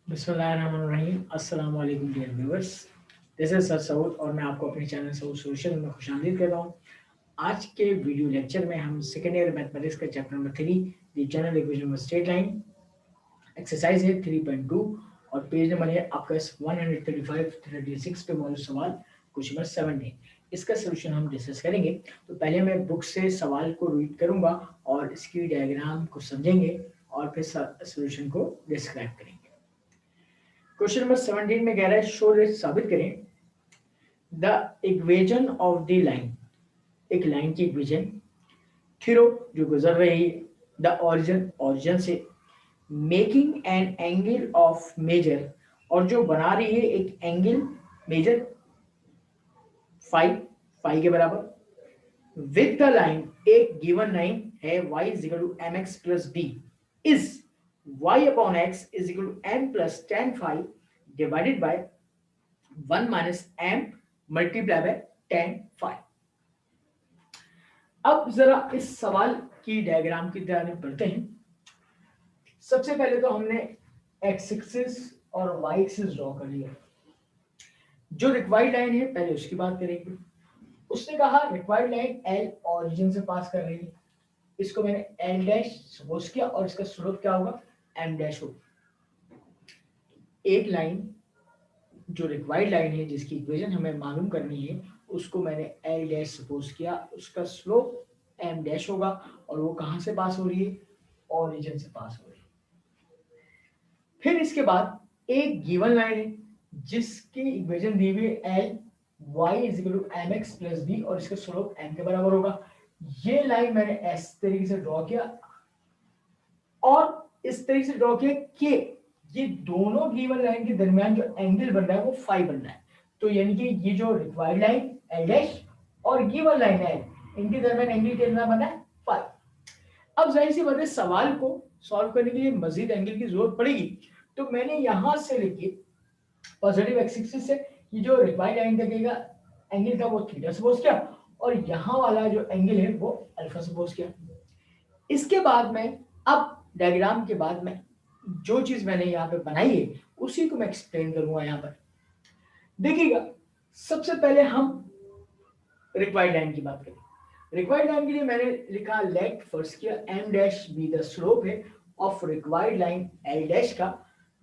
बिस्मिल्लाहिर्रहमानिर्रहीम। अस्सलाम वालेकुम dear viewers. This is sir Saud और मैं आपको अपने चैनल सऊद सोल्यूशन में खुशामदीद कहता हूँ। आज के वीडियो लेक्चर में हम सेकेंड ईयर मैथमेटिक्स का chapter number 3 the general equation of straight line exercise है 3.2 और पेज नंबर है आपका 135 36 पे मौजूद सवाल क्वेश्चन नंबर 17। इसका सोल्यूशन हम डिस्कस करेंगे। तो पहले मैं बुक से सवाल को रीड करूंगा और इसकी डायग्राम को समझेंगे और फिर सोल्यूशन को डिस्क्राइब करेंगे। क्वेश्चन नंबर 17 में कह रहा है शो रेट साबित करें the equation of the line, एक लाइन की इक्वेशन थ्रो जो गुजर रही है द ओरिजिन ओरिजिन से, making an angle of measure और जो बना रही है एक एंगल मेजर फाई फाई के बराबर विद द लाइन, एक गिवन लाइन है y is equal to m x plus b is y upon x is equal to m plus tan phi divided by 1 minus m multiply by tan phi. अब जरा इस सवाल की diagram की तरह पढ़ते हैं। सबसे पहले तो हमने एक्स एक्सिस और वाई एक्सिस ड्रॉ कर लिया। जो रिक्वायर्ड लाइन है पहले उसकी बात करेंगे। उसने कहा रिक्वायर्ड लाइन एल ओरिजिन से पास कर रही है, इसको मैंने एल डैश सपोज किया और इसका स्लोप क्या होगा एम डैश होगा। एक लाइन जो रिक्वायर्ड लाइन है जिसकी इक्वेशन हमें मालूम करनी है उसको मैंने एल डैश सपोज किया, उसका स्लोप एम डैश होगा और वो कहां से पास हो रही है ओरिजिन से पास हो रही है। फिर इसके बाद एक गिवन लाइन है जिसकी इक्वेशन दी हुई है L y is equal to m x plus b और इसका स्लोप एम के बराबर होगा। ये लाइन मैंने इस तरीके से ड्रॉ किया और इस तरीके से ड्रॉ किया कि ये दोनों गिवन लाइन के दरमियान जो एंगल बन रहा है वो फाई बन रहा है। तो यानी कि ये जो रिक्वायर्ड लाइन एल डैश और गिवन लाइन है इनके दरमियान एंगल कितना बना है फाई। अब जाहिर सी बात है सवाल को सॉल्व करने के लिए मजीद एंगल की जरूरत पड़ेगी। तो मैंने यहां से लेके पॉजिटिव एक्स एक्सिस से ये जो रिक्वायर्ड लाइन लगेगा एंगल था वो थीटा सपोज किया और यहाँ वाला जो एंगल है वो अल्फा सपोज किया। इसके बाद में अब डायग्राम के बाद में जो चीज मैंने यहाँ पे बनाई है उसी को मैं एक्सप्लेन करूंगा। यहाँ पर देखिएगा, सबसे पहले हम रिक्वायर्ड लाइन की बात करें। रिक्वायर्ड लाइन के लिए मैंने लिखा लेट फर्स्ट किया M dash B the slope है of required line L dash का,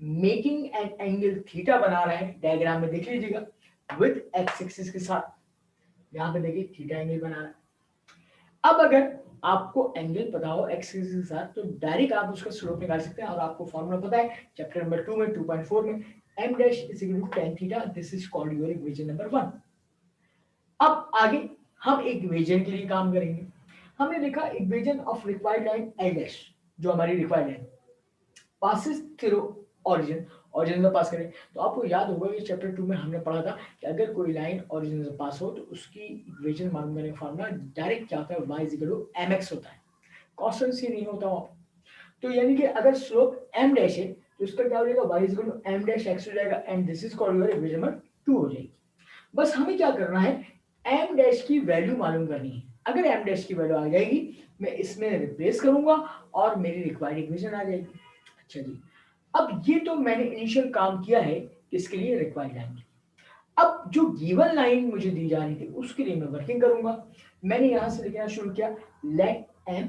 मेकिंग एन एंगल थीटा बना रहा है। डायग्राम में देख लीजिएगा विद एक्स एक्सिस के साथ, यहाँ पे देखिए थीटा एंगल बना रहा है। अब अगर आपको एंगल पता हो एक्स एक्सिस के साथ तो डायरेक्ट आप उसका स्लोप निकाल सकते हैं और आपको फॉर्मूला पता है चैप्टर नंबर 2 में 2.4 में m dash is equal to tan theta, this is called your equation number 1। अब आगे हम इक्वेशन के लिए काम करेंगे। हमने लिखा equation of required line L dash, जो हमारी required line passes through origin, origin से पास करें। तो आपको याद होगा कि चैप्टर 2 में हमने पढ़ा था कि अगर कोई लाइन ओरिजिन से पास हो तो उसकी इक्वेशन मालूम करने का फार्मूला डायरेक्ट क्या होता है y is equal to mx होता है, कॉन्स्टेंट सी नहीं होता हो। तो यानी कि अगर स्लोप m डैश है तो उसका क्या हो जाएगा y is equal to m dash x हो जाएगा and this is called your equation number 2 हो जाएगी। बस हमें क्या करना है m डैश की वैल्यू मालूम करनी है। अगर m डैश की वैल्यू आ जाएगी मैं इसमें रिप्लेस करूंगा और मेरी रिक्वायर्ड इक्वेशन आ जाएगी। अच्छा जी, अब ये तो मैंने इनिशियल काम किया है किसके लिए रिक्वायर्ड लाइन के लिए। अब जो गिवन लाइन मुझे दी जा रही थी उसके लिए मैं वर्किंग करूंगा। मैंने यहां से लिखना शुरू किया let m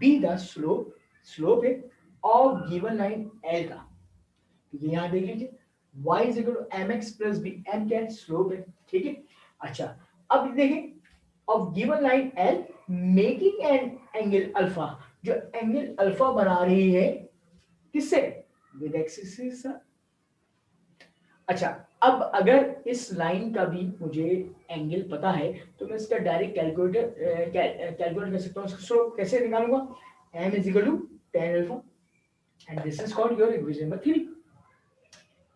be the slope, slope है ऑफ गिवन लाइन एल का। तो यहां देख लीजिए y is equal to m x plus b, m क्या है स्लोप है, ठीक है। अच्छा अब देखें of given line L making an angle alpha, जो एंगल अल्फा बना रही है किससे विद एक्स एक्सिस। अच्छा अब अगर इस लाइन का भी मुझे एंगल पता है तो मैं इसका डायरेक्ट कैलकुलेट कर सकता हूँ। इसका स्लोप कैसे निकालूंगा m is equal to tan alpha and this is called your equation number 3।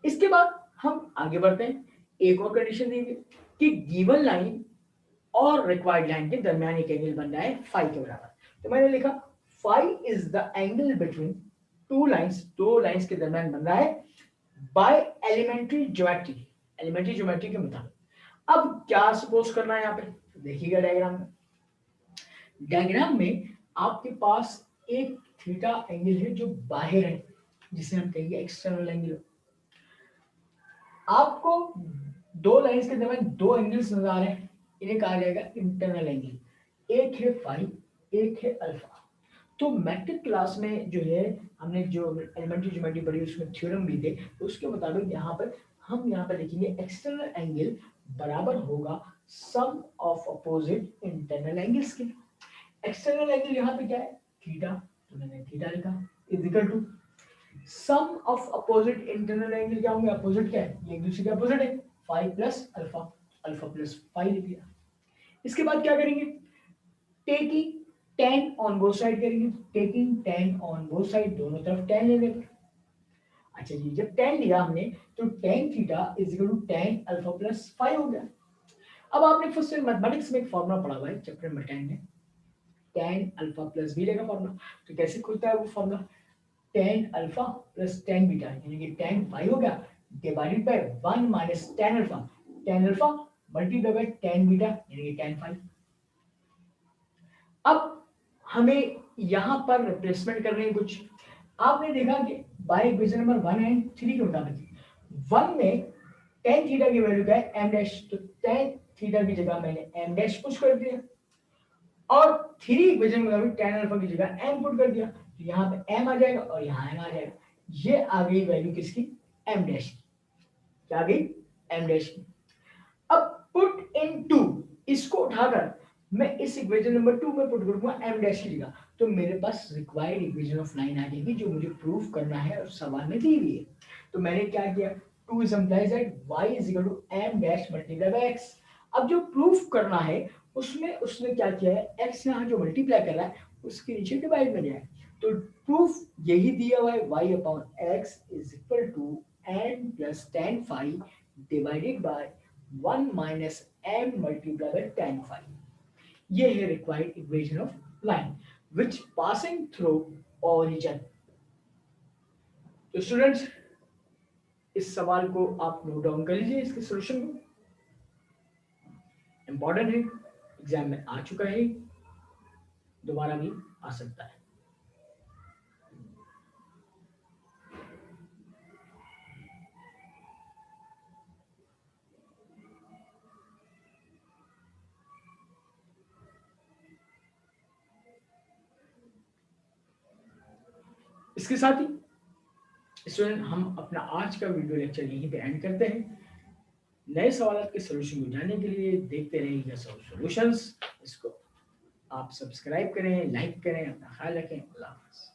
इसके बाद हम आगे बढ़ते हैं। एक और कंडीशन दी गई कि गिवन लाइन और रिक्वायर्ड लाइन के दरमियान एक एंगल बन रहा है फाई के बराबर। तो मैंने लिखा phi is the angle between two lines, दो लाइंस के दरमियान बन रहा है by elementary geometry, elementary geometry के मुताबिक। अब क्या सपोज करना है यहाँ पे देखिएगा डायग्राम में। डायग्राम में आपके पास एक थीटा एंगल है जो बाहर है जिसे हम कहेंगे एक्सटर्नल एंगल। आपको दो लाइंस के दरमियान दो एंगल्स नजर आ रहे हैं, इन्हें कहा जाएगा इंटरनल एंगल, एक है फाई, एक है अल्फा। तो मैट्रिक क्लास में जो है हमने जो एलिमेंट्री ज्योमेट्री पढ़ी उसमें थ्योरम भी थे, तो उसके मुताबिक यहाँ पर हम यहाँ पर लिखेंगे एक्सटर्नल एंगल बराबर होगा sum of opposite internal angles के। एक्सटर्नल एंगल यहाँ पे क्या है, थीटा, तो मैंने थीटा लिखा, is equal to sum of opposite internal angle क्या होंगे, अपोजिट क्या है, ये एक दूसरे के अपोजिट है, phi plus alpha, alpha plus phi लिख दिया। इसके बाद क्या करेंगे, taking tan on both side करेंगे, taking tan on both side, दोनों तरफ टेन ले लेंगे। अच्छा जी, जब टेन लिया हमने तो tan theta is equal to tan alpha plus phi हो गया। अब आपने फर्स्ट ईयर मैथमेटिक्स में एक फॉर्मूला पढ़ा हुआ है चैप्टर नंबर 10 में, टेन अल्फा प्लस बीटा का फॉर्मूला। तो कैसे खुलता है वो formula, ten alpha plus tan beta यानी कि टेन फाई हो गया divided by one minus tan alpha multiply by tan beta यानी कि टेन फाई। अब हमें यहां पर रिप्लेसमेंट करने कुछ, आपने देखा कि बाय इक्वेशन नंबर 1 एंड 3 के मुताबिक 1 में tan थीटा की वैल्यू क्या है m डैश, तो tan थीटा की जगह मैंने m डैश पुश कर दिया, और 3 इक्वेशन में मुताबिक tan अल्फा की जगह m पुट कर दिया, तो यहां पे m आ जाएगा और यहां m आ जाएगा। ये आ गई वैल्यू किसकी, m डैश की, क्या आ गई, m डैश की। अब पुट इन टू, इसको उठाकर मैं इस इक्वेशन नंबर 2 में पुट करूंगा m डैश की जगह, तो मेरे पास रिक्वायर्ड इक्वेशन ऑफ लाइन आ जाएगी जो मुझे प्रूफ करना है और सवाल में दी हुई है। तो मैंने क्या किया, 2 is implies that y is equal to m dash multiply by x। अब जो प्रूफ करना है उसमें उसने क्या किया है, x यहां जो मल्टीप्लाई कर रहा है उसके नीचे डिवाइड में लिया है, तो प्रूफ यही दिया हुआ है y upon x is equal to n plus tan phi divided by 1 minus m multiply by tan phi। ये है required equation of line which passing through origin. तो स्टूडेंट्स इस सवाल को आप नोट डाउन कर लीजिए, इसके सॉल्यूशन को, इंपॉर्टेंट है, एग्जाम में आ चुका है, दोबारा भी आ सकता है। इसके साथ ही स्टूडेंट हम अपना आज का वीडियो लेक्चर यहीं पे एंड करते हैं। नए सवालों के सॉल्यूशन को जानने के लिए देखते रहिए सॉल्यूशंस। इसको आप सब्सक्राइब करें, लाइक करें, अपना ख्याल रखें, अल्लाह हाफ़िज़।